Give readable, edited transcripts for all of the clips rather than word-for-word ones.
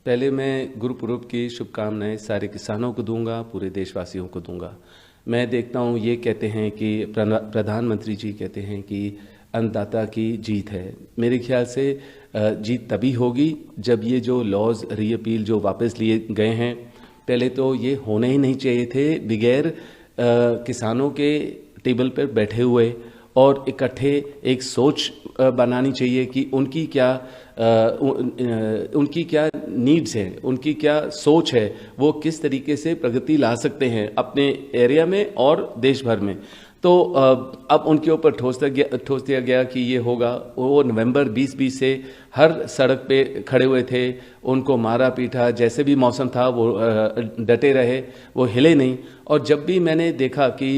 पहले मैं गुरुपुरब की शुभकामनाएं सारे किसानों को दूंगा, पूरे देशवासियों को दूंगा। मैं देखता हूँ ये कहते हैं कि प्रधानमंत्री जी कहते हैं कि अन्नदाता की जीत है। मेरे ख्याल से जीत तभी होगी जब ये जो लॉज रीअपील जो वापस लिए गए हैं, पहले तो ये होने ही नहीं चाहिए थे बगैर किसानों के टेबल पर बैठे हुए और इकट्ठे एक सोच बनानी चाहिए कि उनकी क्या नीड्स हैं, उनकी क्या सोच है, वो किस तरीके से प्रगति ला सकते हैं अपने एरिया में और देश भर में। तो अब उनके ऊपर ठोस दिया गया कि ये होगा। वो नवंबर 2020 से हर सड़क पे खड़े हुए थे, उनको मारा पीटा, जैसे भी मौसम था वो डटे रहे, वो हिले नहीं। और जब भी मैंने देखा कि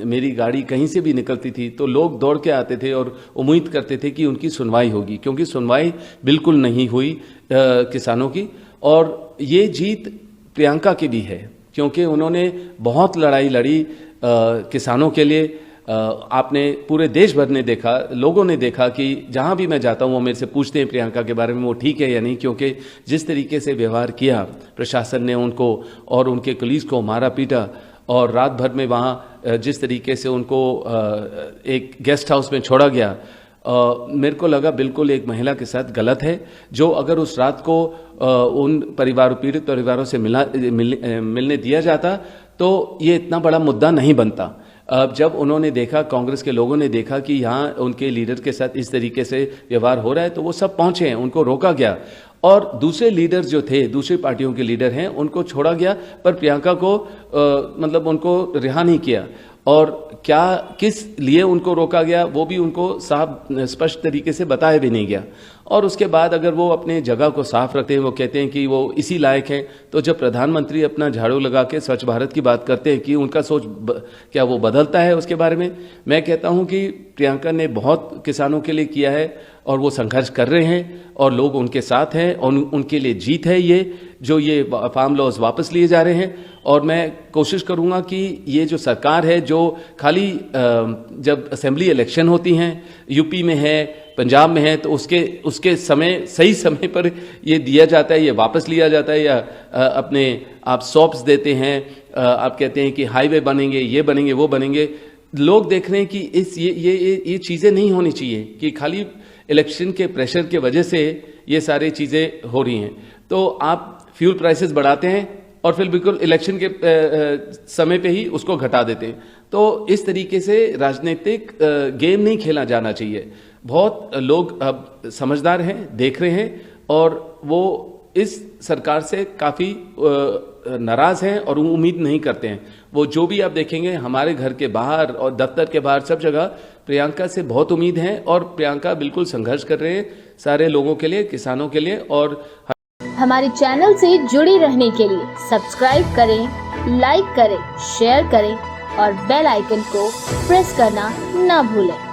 मेरी गाड़ी कहीं से भी निकलती थी तो लोग दौड़ के आते थे और उम्मीद करते थे कि उनकी सुनवाई होगी, क्योंकि सुनवाई बिल्कुल नहीं हुई किसानों की। और ये जीत प्रियंका की भी है, क्योंकि उन्होंने बहुत लड़ाई लड़ी किसानों के लिए। आपने पूरे देश भर ने देखा, लोगों ने देखा कि जहां भी मैं जाता हूं वो मेरे से पूछते हैं प्रियंका के बारे में, वो ठीक है या नहीं, क्योंकि जिस तरीके से व्यवहार किया प्रशासन ने उनको और उनके कलीग को मारा पीटा, और रात भर में वहां जिस तरीके से उनको एक गेस्ट हाउस में छोड़ा गया, मेरे को लगा बिल्कुल एक महिला के साथ गलत है। जो अगर उस रात को उन पीड़ित परिवारों से मिलने दिया जाता तो ये इतना बड़ा मुद्दा नहीं बनता। अब जब उन्होंने देखा, कांग्रेस के लोगों ने देखा कि यहाँ उनके लीडर के साथ इस तरीके से व्यवहार हो रहा है, तो वो सब पहुंचे हैं, उनको रोका गया। और दूसरे लीडर जो थे, दूसरी पार्टियों के लीडर हैं, उनको छोड़ा गया, पर प्रियंका को मतलब उनको रिहा नहीं किया। और क्या किस लिए उनको रोका गया वो भी उनको साफ स्पष्ट तरीके से बताया भी नहीं गया। और उसके बाद अगर वो अपने जगह को साफ रखते हैं, वो कहते हैं कि वो इसी लायक हैं, तो जब प्रधानमंत्री अपना झाड़ू लगा के स्वच्छ भारत की बात करते हैं कि उनका सोच क्या वो बदलता है उसके बारे में? मैं कहता हूं कि प्रियंका ने बहुत किसानों के लिए किया है और वो संघर्ष कर रहे हैं और लोग उनके साथ हैं और उनके लिए जीत है ये फार्म लॉज वापस लिए जा रहे हैं। और मैं कोशिश करूंगा कि ये जो सरकार है, जो खाली जब असेंबली इलेक्शन होती हैं, यूपी में है, पंजाब में है, तो उसके सही समय पर ये दिया जाता है, ये वापस लिया जाता है, या अपने आप सॉप्स देते हैं, आप कहते हैं कि हाईवे बनेंगे, ये बनेंगे, वो बनेंगे। लोग देख रहे हैं कि ये चीजें नहीं होनी चाहिए कि खाली इलेक्शन के प्रेशर के वजह से ये सारी चीजें हो रही हैं। तो आप फ्यूल प्राइसेस बढ़ाते हैं और फिर बिल्कुल इलेक्शन के समय पे ही उसको घटा देते हैं। तो इस तरीके से राजनीतिक गेम नहीं खेला जाना चाहिए। बहुत लोग अब समझदार हैं, देख रहे हैं, और वो इस सरकार से काफी नाराज हैं और उम्मीद नहीं करते हैं। वो जो भी आप देखेंगे हमारे घर के बाहर और दफ्तर के बाहर सब जगह प्रियंका से बहुत उम्मीद है, और प्रियंका बिल्कुल संघर्ष कर रहे हैं सारे लोगों के लिए, किसानों के लिए। और हमारे चैनल से जुड़े रहने के लिए सब्सक्राइब करें, लाइक करें, शेयर करें और बेल आइकन को प्रेस करना ना भूलें।